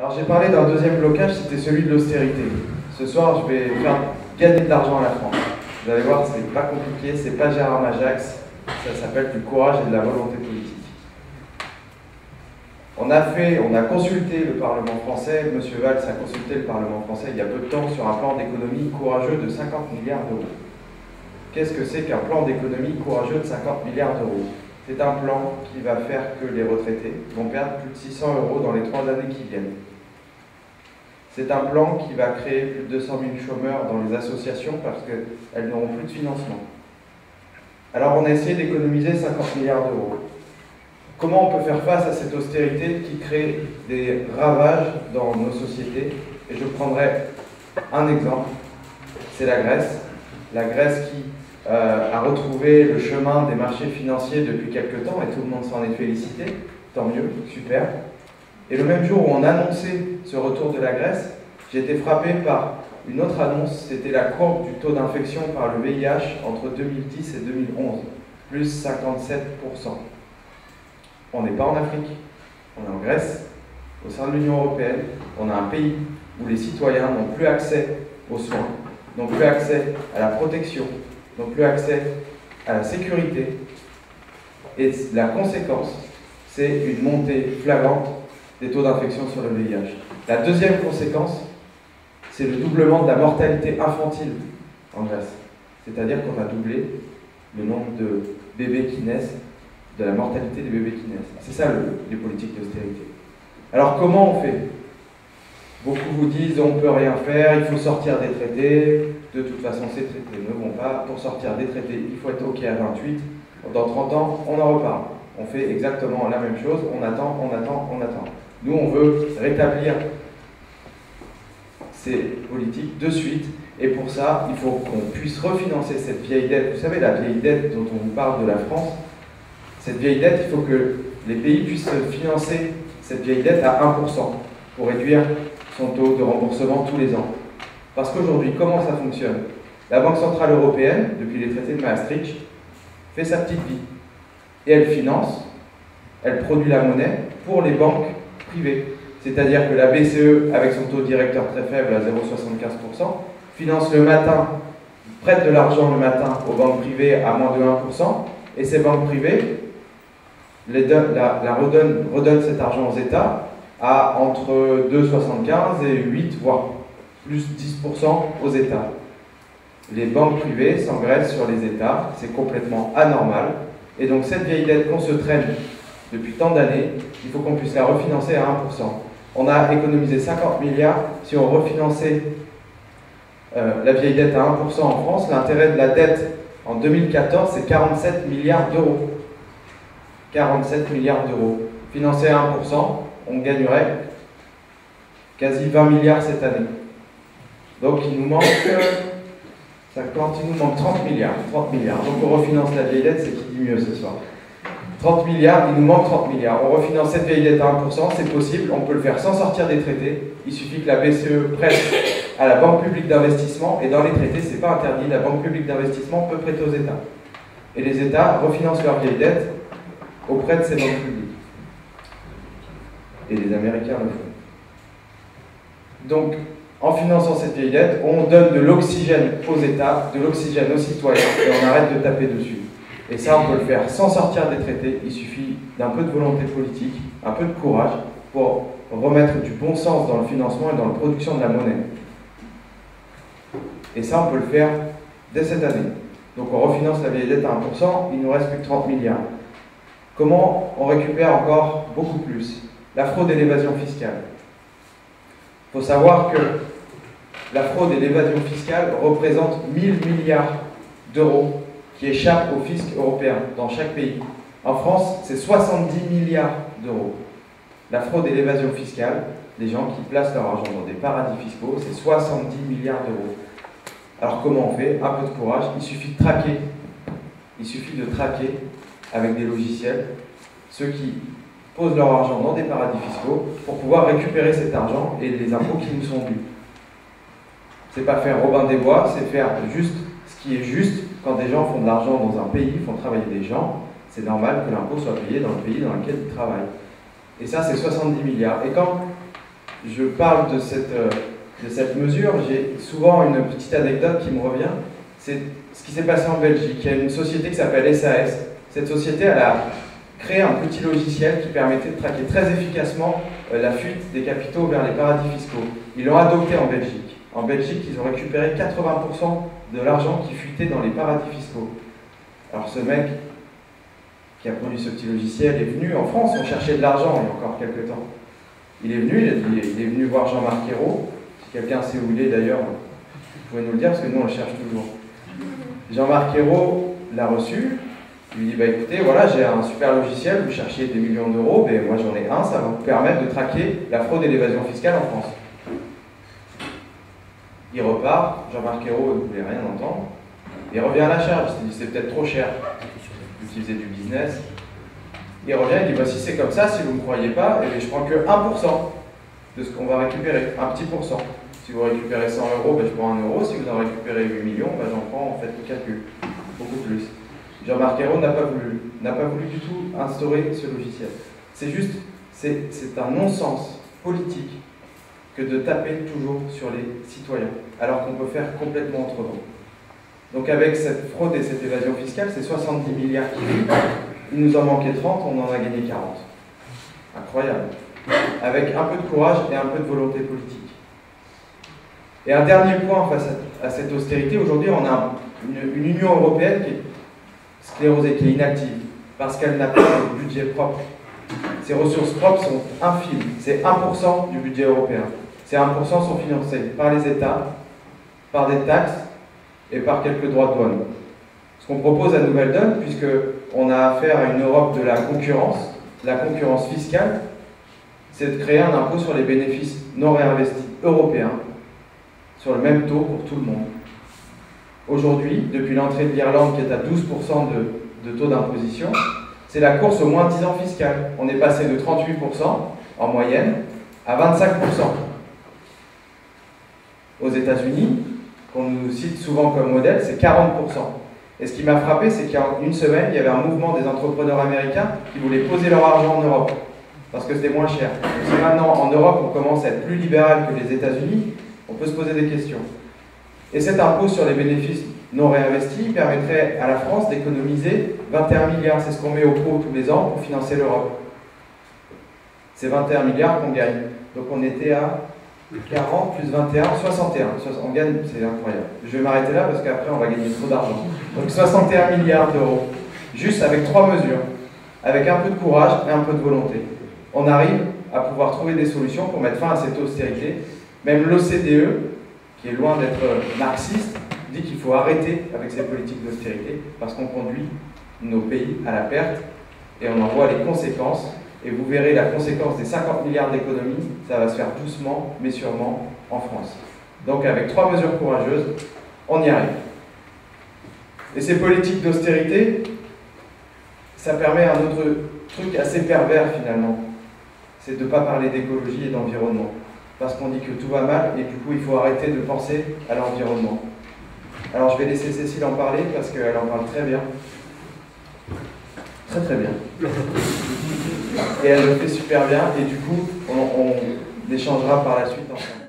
Alors j'ai parlé d'un deuxième blocage, c'était celui de l'austérité. Ce soir, je vais faire gagner de l'argent à la France. Vous allez voir, c'est pas compliqué, c'est pas Gérard Majax, ça s'appelle du courage et de la volonté politique. On a consulté le Parlement français, M. Valls a consulté le Parlement français il y a peu de temps sur un plan d'économie courageux de 50 milliards d'euros. Qu'est-ce que c'est qu'un plan d'économie courageux de 50 milliards d'euros? C'est un plan qui va faire que les retraités vont perdre plus de 600 € dans les 3 années qui viennent. C'est un plan qui va créer plus de 200 000 chômeurs dans les associations parce qu'elles n'auront plus de financement. Alors on a essayé d'économiser 50 milliards d'euros. Comment on peut faire face à cette austérité qui crée des ravages dans nos sociétés? Et je prendrai un exemple, c'est la Grèce. La Grèce qui a retrouvé le chemin des marchés financiers depuis quelques temps et tout le monde s'en est félicité, tant mieux, super. Et le même jour où on annonçait ce retour de la Grèce, j'ai été frappé par une autre annonce, c'était la courbe du taux d'infection par le VIH entre 2010 et 2011, plus 57%. On n'est pas en Afrique, on est en Grèce, au sein de l'Union européenne, on a un pays où les citoyens n'ont plus accès aux soins, n'ont plus accès à la protection, n'ont plus accès à la sécurité. Et la conséquence, c'est une montée flagrante des taux d'infection sur le VIH. La deuxième conséquence, c'est le doublement de la mortalité infantile en Grèce. C'est-à-dire qu'on a doublé le nombre de bébés qui naissent, de la mortalité des bébés qui naissent. C'est ça les politiques d'austérité. Alors comment on fait? Beaucoup vous disent on ne peut rien faire, il faut sortir des traités. De toute façon, ces traités ne vont pas. Pour sortir des traités, il faut être OK à 28. Dans 30 ans, on en reparle. On fait exactement la même chose, on attend, on attend, on attend. Nous, on veut rétablir ces politiques de suite, et pour ça, il faut qu'on puisse refinancer cette vieille dette. Vous savez, la vieille dette dont on parle de la France, cette vieille dette, il faut que les pays puissent financer cette vieille dette à 1% pour réduire son taux de remboursement tous les ans. Parce qu'aujourd'hui, comment ça fonctionne? La Banque Centrale Européenne, depuis les traités de Maastricht, fait sa petite vie. Et elle finance, elle produit la monnaie pour les banques privées. C'est-à-dire que la BCE, avec son taux directeur très faible à 0,75%, finance le matin, prête de l'argent le matin aux banques privées à moins de 1%, et ces banques privées redonnent cet argent aux États à entre 2,75 et 8, voire plus 10% aux États. Les banques privées s'engraissent sur les États, c'est complètement anormal, et donc cette vieille dette qu'on se traîne depuis tant d'années, il faut qu'on puisse la refinancer à 1%. On a économisé 50 milliards, si on refinançait la vieille dette à 1% en France, l'intérêt de la dette en 2014, c'est 47 milliards d'euros. 47 milliards d'euros. Financé à 1%, on gagnerait quasi 20 milliards cette année. Donc il nous manque 30 milliards. 30 milliards. Donc on refinance la vieille dette, c'est qui dit mieux ce soir. 30 milliards, il nous manque 30 milliards. On refinance cette vieille dette à 1%, c'est possible, on peut le faire sans sortir des traités. Il suffit que la BCE prête à la Banque publique d'investissement, et dans les traités, c'est pas interdit, la Banque publique d'investissement peut prêter aux États. Et les États refinancent leur vieille dette auprès de ces banques publiques. Et les Américains le font. Donc, en finançant cette vieille dette, on donne de l'oxygène aux États, de l'oxygène aux citoyens, et on arrête de taper dessus. Et ça, on peut le faire sans sortir des traités. Il suffit d'un peu de volonté politique, un peu de courage pour remettre du bon sens dans le financement et dans la production de la monnaie. Et ça, on peut le faire dès cette année. Donc on refinance la vieille dette à 1%, il nous reste plus que 30 milliards. Comment on récupère encore beaucoup plus? La fraude et l'évasion fiscale. Il faut savoir que la fraude et l'évasion fiscale représentent 1000 milliards d'euros qui échappent au fisc européen dans chaque pays. En France, c'est 70 milliards d'euros. La fraude et l'évasion fiscale, les gens qui placent leur argent dans des paradis fiscaux, c'est 70 milliards d'euros. Alors comment on fait? Un peu de courage, il suffit de traquer. Il suffit de traquer avec des logiciels ceux qui posent leur argent dans des paradis fiscaux pour pouvoir récupérer cet argent et les impôts qui nous sont dus. C'est pas faire Robin des Bois, c'est faire juste ce qui est juste. Quand des gens font de l'argent dans un pays, font travailler des gens, c'est normal que l'impôt soit payé dans le pays dans lequel ils travaillent. Et ça, c'est 70 milliards. Et quand je parle de cette mesure, j'ai souvent une petite anecdote qui me revient. C'est ce qui s'est passé en Belgique. Il y a une société qui s'appelle SAS. Cette société, elle a créé un petit logiciel qui permettait de traquer très efficacement la fuite des capitaux vers les paradis fiscaux. Ils l'ont adopté en Belgique. En Belgique, ils ont récupéré 80% de l'argent qui fuitait dans les paradis fiscaux. Alors ce mec qui a produit ce petit logiciel est venu en France, on cherchait de l'argent il y a encore quelques temps. Il est venu, il est venu voir Jean-Marc Ayrault. Si quelqu'un sait où il est d'ailleurs, vous pouvez nous le dire parce que nous on le cherche toujours. Jean-Marc Ayrault l'a reçu, il lui dit bah écoutez, voilà, j'ai un super logiciel, vous cherchiez des millions d'euros, mais moi j'en ai un, ça va vous permettre de traquer la fraude et l'évasion fiscale en France. Il repart, Jean-Marc Ayrault ne voulait rien entendre, il revient à la charge, il s'est dit c'est peut-être trop cher, vu qu'il faisait du business. Il revient, il dit bah, si c'est comme ça, si vous ne me croyez pas, je prends que 1% de ce qu'on va récupérer, un petit pourcent. Si vous récupérez 100 euros, je prends 1 euro, si vous en récupérez 8 millions, j'en prends, en fait, le calcul, beaucoup plus. Jean-Marc Ayrault n'a pas voulu du tout instaurer ce logiciel. C'est juste, c'est un non-sens politique que de taper toujours sur les citoyens, alors qu'on peut faire complètement autrement. Donc avec cette fraude et cette évasion fiscale, c'est 70 milliards qui vivent. Il nous en manquait 30, on en a gagné 40. Incroyable. Avec un peu de courage et un peu de volonté politique. Et un dernier point face à cette austérité, aujourd'hui on a une Union européenne qui est sclérosée, qui est inactive, parce qu'elle n'a pas de budget propre. Ses ressources propres sont infimes. C'est 1% du budget européen. Ces 1% sont financés par les États, par des taxes et par quelques droits de douane. Ce qu'on propose à Nouvelle Donne, puisqu'on a affaire à une Europe de la concurrence fiscale, c'est de créer un impôt sur les bénéfices non réinvestis européens, sur le même taux pour tout le monde. Aujourd'hui, depuis l'entrée de l'Irlande qui est à 12% de taux d'imposition, c'est la course au moins 10 ans fiscal. On est passé de 38% en moyenne à 25%. Aux États-Unis, qu'on nous cite souvent comme modèle, c'est 40%. Et ce qui m'a frappé, c'est qu'il y a une semaine, il y avait un mouvement des entrepreneurs américains qui voulaient poser leur argent en Europe, parce que c'était moins cher. Donc si maintenant, en Europe, on commence à être plus libéral que les États-Unis, on peut se poser des questions. Et cet impôt sur les bénéfices non réinvestis permettrait à la France d'économiser 21 milliards. C'est ce qu'on met au pot tous les ans pour financer l'Europe. C'est 21 milliards qu'on gagne. Donc on était à 40 plus 21, 61. On gagne, c'est incroyable. Je vais m'arrêter là parce qu'après on va gagner trop d'argent. Donc 61 milliards d'euros. Juste avec 3 mesures. Avec un peu de courage et un peu de volonté. On arrive à pouvoir trouver des solutions pour mettre fin à cette austérité. Même l'OCDE, qui est loin d'être marxiste, dit qu'il faut arrêter avec ces politiques d'austérité parce qu'on conduit nos pays à la perte et on en voit les conséquences. Et vous verrez la conséquence des 50 milliards d'économies, ça va se faire doucement mais sûrement en France. Donc avec 3 mesures courageuses, on y arrive. Et ces politiques d'austérité, ça permet un autre truc assez pervers finalement, c'est de ne pas parler d'écologie et d'environnement. Parce qu'on dit que tout va mal et du coup il faut arrêter de penser à l'environnement. Alors je vais laisser Cécile en parler parce qu'elle en parle très bien. Très très bien. Et elle le fait super bien et du coup on échangera par la suite ensemble.